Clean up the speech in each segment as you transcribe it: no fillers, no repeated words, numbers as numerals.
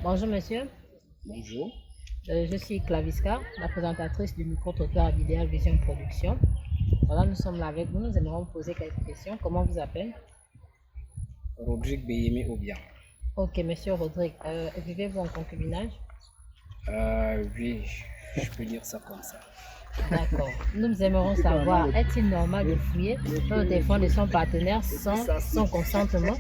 Bonjour monsieur. Bonjour. Je suis Claviska, la présentatrice du micro-trottoir d'Ideal Vision Production. Voilà, nous sommes là avec vous, nous aimerions vous poser quelques questions. Comment vous appelez? Rodrigue Beyemi Obiang. Ok, monsieur Rodrigue, vivez-vous en concubinage? Oui, je peux dire ça comme ça. D'accord. Nous aimerions savoir, est-il normal de fouiller dans le téléphone de son partenaire sans son consentement?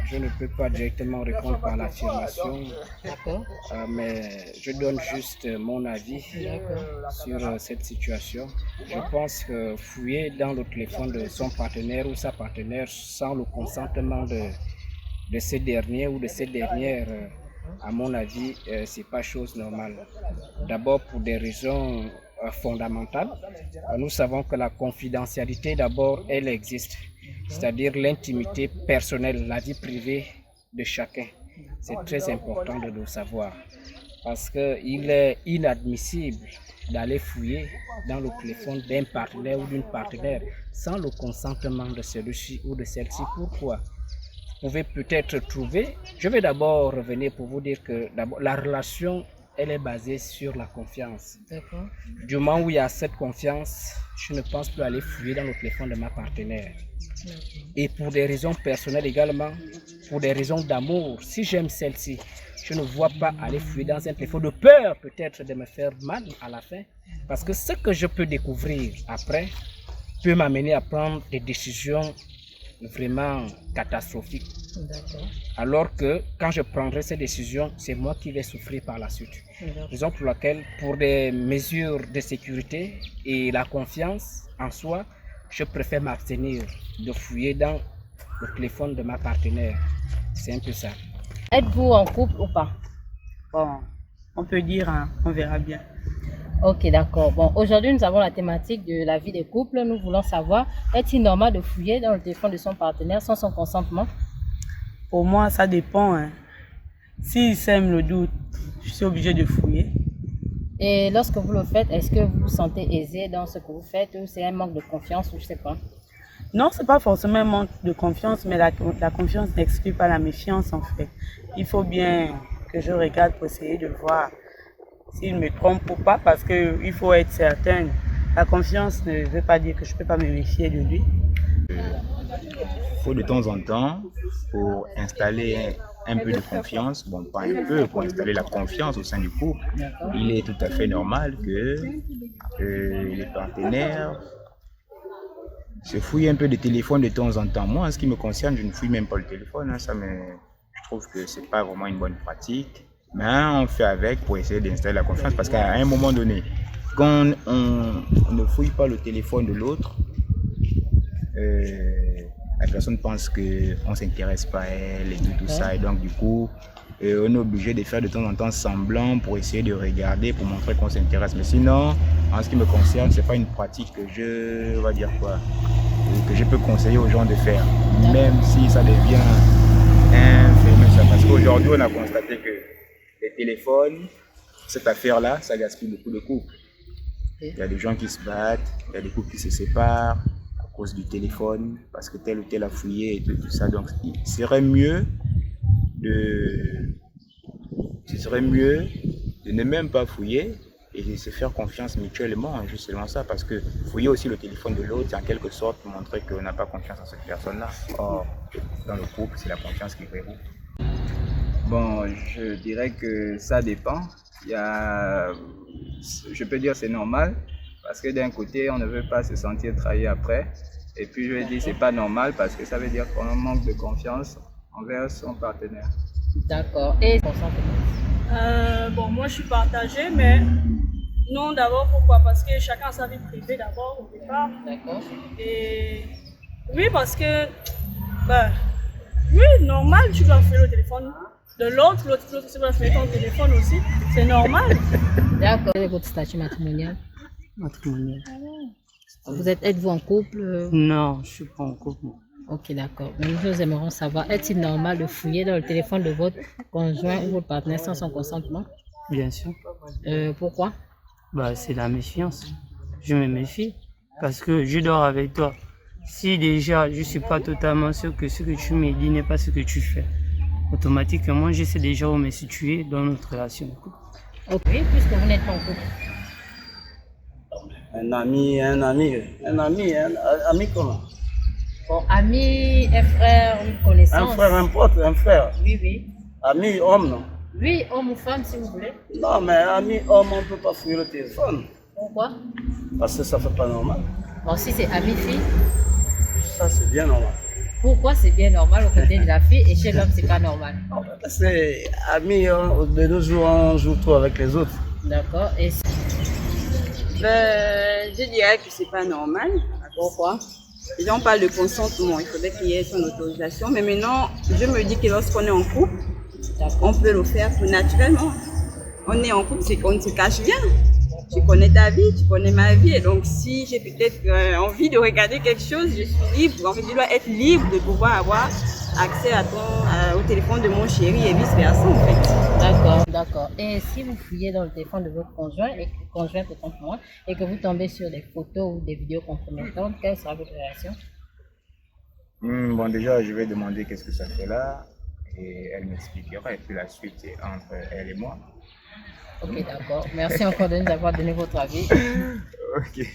Je ne peux pas directement répondre par l'affirmation, D'accord. mais je donne juste mon avis D'accord. sur cette situation. Je pense que fouiller dans le téléphone de son partenaire ou sa partenaire sans le consentement de ces derniers ou de ces dernières, à mon avis, c'est pas chose normale. D'abord pour des raisons fondamentales. Nous savons que la confidentialité, d'abord, elle existe, c'est-à-dire l'intimité personnelle, la vie privée de chacun. C'est très important de le savoir parce qu'il est inadmissible d'aller fouiller dans le téléphone d'un partenaire ou d'une partenaire sans le consentement de celui-ci ou de celle-ci. Pourquoi? Vous pouvez peut-être trouver. Je vais d'abord revenir pour vous dire que la relation, elle est basée sur la confiance. D'accord. Du moment où il y a cette confiance, je ne pense plus aller fouiller dans le téléphone de ma partenaire. Et pour des raisons personnelles également, pour des raisons d'amour, si j'aime celle-ci, je ne vois pas aller fouiller dans un téléphone de peur peut-être de me faire mal à la fin. Parce que ce que je peux découvrir après peut m'amener à prendre des décisions vraiment catastrophique. Alors que quand je prendrai ces décisions, c'est moi qui vais souffrir par la suite. Raison pour laquelle, pour des mesures de sécurité et la confiance en soi, je préfère m'abstenir de fouiller dans le téléphone de ma partenaire. C'est un peu ça. Êtes-vous en couple ou pas? Bon, on peut dire, hein, on verra bien. Ok, d'accord. Bon, aujourd'hui, nous avons la thématique de la vie des couples. Nous voulons savoir, est-il normal de fouiller dans le téléphone de son partenaire sans son consentement? Pour moi, ça dépend. Hein. S'il sème le doute, je suis obligé de fouiller. Et lorsque vous le faites, est-ce que vous vous sentez aisé dans ce que vous faites ou c'est un manque de confiance ou je sais pas? Non, c'est pas forcément un manque de confiance, mais la confiance n'exclut pas la méfiance en fait. Il faut bien que je regarde pour essayer de voir s'il me trompe ou pas, parce qu'il faut être certain. La confiance ne veut pas dire que je ne peux pas me méfier de lui. Il faut de temps en temps, pour installer un peu de confiance, bon pas un peu, pour installer la confiance au sein du couple, il est tout à fait normal que les partenaires se fouillent un peu de téléphone de temps en temps. Moi, en ce qui me concerne, je ne fouille même pas le téléphone, hein, je trouve que c'est pas vraiment une bonne pratique. Mais on fait avec pour essayer d'installer la confiance, parce qu'à un moment donné, quand on ne fouille pas le téléphone de l'autre, la personne pense qu'on ne s'intéresse pas à elle et tout ça, et donc du coup, on est obligé de faire de temps en temps semblant pour essayer de regarder, pour montrer qu'on s'intéresse. Mais sinon, en ce qui me concerne, c'est pas une pratique que que je peux conseiller aux gens de faire, même si ça devient un phénomène. Parce qu'aujourd'hui, on a constaté que les téléphones, cette affaire-là, ça gaspille beaucoup de couples. Il y a des gens qui se battent, il y a des couples qui se séparent à cause du téléphone, parce que tel ou tel a fouillé et tout ça. Donc, il serait mieux de ne même pas fouiller et de se faire confiance mutuellement, juste seulement ça, parce que fouiller aussi le téléphone de l'autre, c'est en quelque sorte montrer qu'on n'a pas confiance en cette personne-là. Or, dans le couple, c'est la confiance qui prévaut. Bon, je dirais que ça dépend. Je peux dire que c'est normal, parce que d'un côté, on ne veut pas se sentir trahi après. Et puis je vais dire que c'est pas normal, parce que ça veut dire qu'on manque de confiance envers son partenaire. D'accord. Et Bon, moi je suis partagée, mais non, d'abord pourquoi? Parce que chacun a sa vie privée d'abord au départ. D'accord. Et oui, parce que, oui, normal, tu dois faire le téléphone de l'autre tu dois faire ton téléphone aussi, c'est normal. D'accord. Quel est votre statut matrimonial? Matrimonial. Êtes-vous en couple? Non, je ne suis pas en couple. Ok, d'accord. Nous aimerions savoir, est-il normal de fouiller dans le téléphone de votre conjoint ou votre partenaire sans son consentement? Bien sûr. Pourquoi? C'est la méfiance. Je me méfie parce que je dors avec toi. Si déjà je ne suis pas totalement sûr que ce que tu me dis n'est pas ce que tu fais, automatiquement, je sais déjà où me situer dans notre relation. Ok, puisque vous n'êtes pas en couple. Un ami comment? Bon, ami, un frère, une connaissance. Un frère, un pote, un frère. Oui, oui. Ami, homme, non? Oui, homme ou femme, si vous voulez. Non, mais ami, homme, on ne peut pas fouiller le téléphone. Pourquoi? Parce que ça ne fait pas normal. Bon, si c'est ami, fille. Ça, c'est bien normal. Pourquoi c'est bien normal au côté de la fille et chez l'homme, c'est pas normal? Parce que ami, de nos jours, on joue trop avec les autres. D'accord. Et je dirais que c'est pas normal. Pourquoi? Déjà, on parle de consentement. Il faudrait qu'il y ait son autorisation. Mais maintenant, je me dis que lorsqu'on est en couple, on peut le faire tout naturellement. On est en couple, c'est qu'on se cache bien. Tu connais ta vie, tu connais ma vie. Et donc, si j'ai peut-être envie de regarder quelque chose, je suis libre. En fait, je dois être libre de pouvoir avoir accès au téléphone de mon chéri et vice-versa, en fait. D'accord, d'accord. Et si vous fouillez dans le téléphone de votre conjoint, autant pour moi, et que vous tombez sur des photos ou des vidéos compromettantes, quelle sera votre réaction? Bon, déjà, je vais demander qu'est-ce que ça fait là, et elle m'expliquera, et puis la suite c'est entre elle et moi. Ok, d'accord. Merci encore de nous avoir donné votre avis. Ok.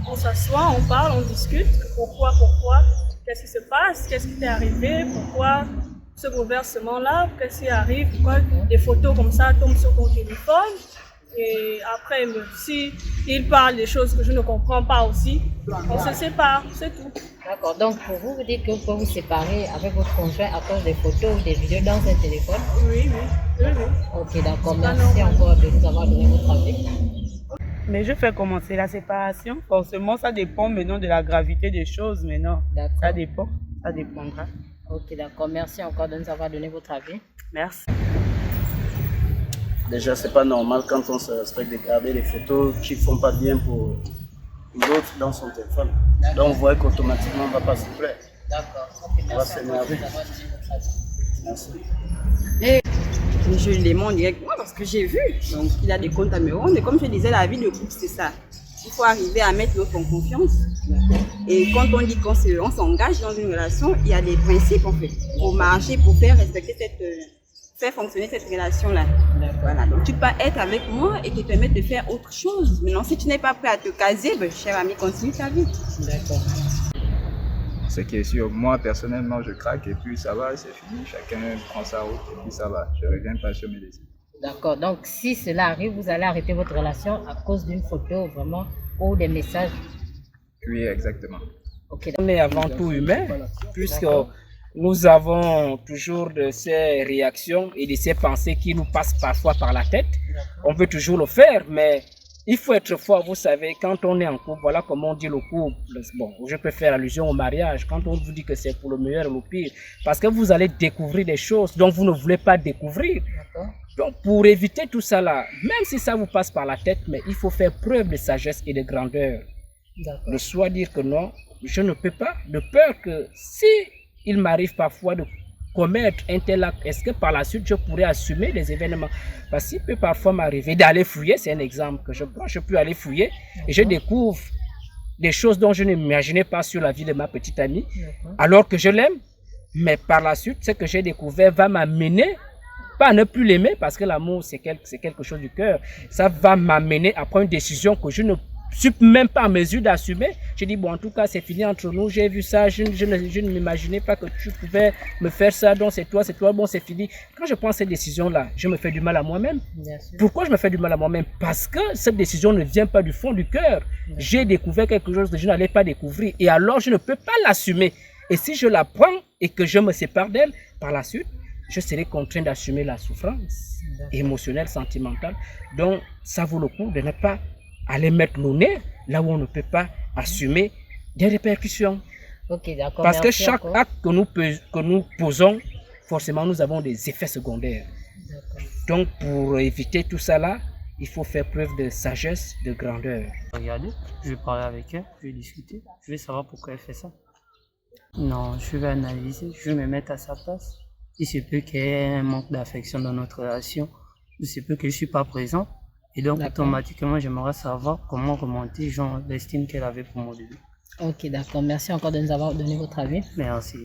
On s'assoit, on parle, on discute. Pourquoi? Qu'est-ce qui se passe? Qu'est-ce qui t'est arrivé? Pourquoi ce bouleversement-là? Qu'est-ce qui arrive? Pourquoi des photos comme ça tombent sur ton téléphone? Et après, si il parle des choses que je ne comprends pas aussi, on se sépare, c'est tout. D'accord. Donc, pour vous, vous dites que vous pouvez vous séparer avec votre conjoint à cause des photos ou des vidéos dans un téléphone? Oui. Ok, d'accord. Merci encore de nous avoir donné votre avis. Mais je fais commencer la séparation. Forcément, ça dépend maintenant de la gravité des choses. Maintenant, ça dépendra. Ok, d'accord. Merci encore de nous avoir donné votre avis. Merci. Déjà, c'est pas normal quand on se respecte de garder des photos qui font pas bien pour l'autre dans son téléphone. Donc, vous voyez qu'automatiquement, on ne va pas se plaire. D'accord. Ok, On va s'énerver. Merci. Et je lui demande directement parce que j'ai vu. Donc, il a des comptes à me rendre. Et comme je disais, la vie de couple, c'est ça. Il faut arriver à mettre l'autre en confiance. Et quand on dit qu'on s'engage dans une relation, il y a des principes en fait pour marcher, pour faire respecter faire fonctionner cette relation-là. Voilà. Donc, tu peux être avec moi et te permettre de faire autre chose. Maintenant, si tu n'es pas prêt à te caser, cher ami, continue ta vie. D'accord. Ce qui est sûr, moi personnellement, je craque et puis ça va, c'est fini. Chacun prend sa route et puis ça va. Je ne reviens pas sur mes décisions. D'accord. Donc, si cela arrive, vous allez arrêter votre relation à cause d'une photo vraiment ou des messages? Oui, exactement. Ok. On est avant tout humain, puisque nous avons toujours de ces réactions et de ces pensées qui nous passent parfois par la tête. On veut toujours le faire, mais il faut être fort, vous savez, quand on est en couple, voilà comment on dit le couple. Bon, je peux faire allusion au mariage, quand on vous dit que c'est pour le meilleur ou le pire, parce que vous allez découvrir des choses dont vous ne voulez pas découvrir. Donc, pour éviter tout ça là, même si ça vous passe par la tête, mais il faut faire preuve de sagesse et de grandeur. De soit dire que non, je ne peux pas, de peur que si il m'arrive parfois de commettre un tel acte, est-ce que par la suite je pourrais assumer les événements? Parce qu'il peut parfois m'arriver d'aller fouiller, c'est un exemple que je prends, je peux aller fouiller et je découvre des choses dont je n'imaginais pas sur la vie de ma petite amie, alors que je l'aime, mais par la suite, ce que j'ai découvert va m'amener, pas à ne plus l'aimer, parce que l'amour c'est quelque chose du cœur, ça va m'amener à prendre une décision que je ne suis même pas en mesure d'assumer. Je dis, bon, en tout cas, c'est fini entre nous, j'ai vu ça, je ne m'imaginais pas que tu pouvais me faire ça, donc c'est toi, bon, c'est fini. Quand je prends cette décision-là, je me fais du mal à moi-même. Pourquoi je me fais du mal à moi-même? Parce que cette décision ne vient pas du fond du cœur. J'ai découvert quelque chose que je n'allais pas découvrir, et alors je ne peux pas l'assumer. Et si je la prends et que je me sépare d'elle, par la suite, je serai contraint d'assumer la souffrance émotionnelle, sentimentale. Donc, ça vaut le coup de ne pas aller mettre le nez là où on ne peut pas assumer des répercussions. Ok, d'accord. Parce que chaque acte que nous posons, forcément, nous avons des effets secondaires. Donc, pour éviter tout ça là, il faut faire preuve de sagesse, de grandeur. Regardez, je vais parler avec elle, je vais discuter, je vais savoir pourquoi elle fait ça. Non, je vais analyser, je vais me mettre à sa place. Il se peut qu'il y ait un manque d'affection dans notre relation, il se peut que je ne suis pas présent. Et donc, automatiquement, j'aimerais savoir comment remonter l'estime qu'elle avait pour mon bébé. Ok, d'accord. Merci encore de nous avoir donné votre avis. Merci.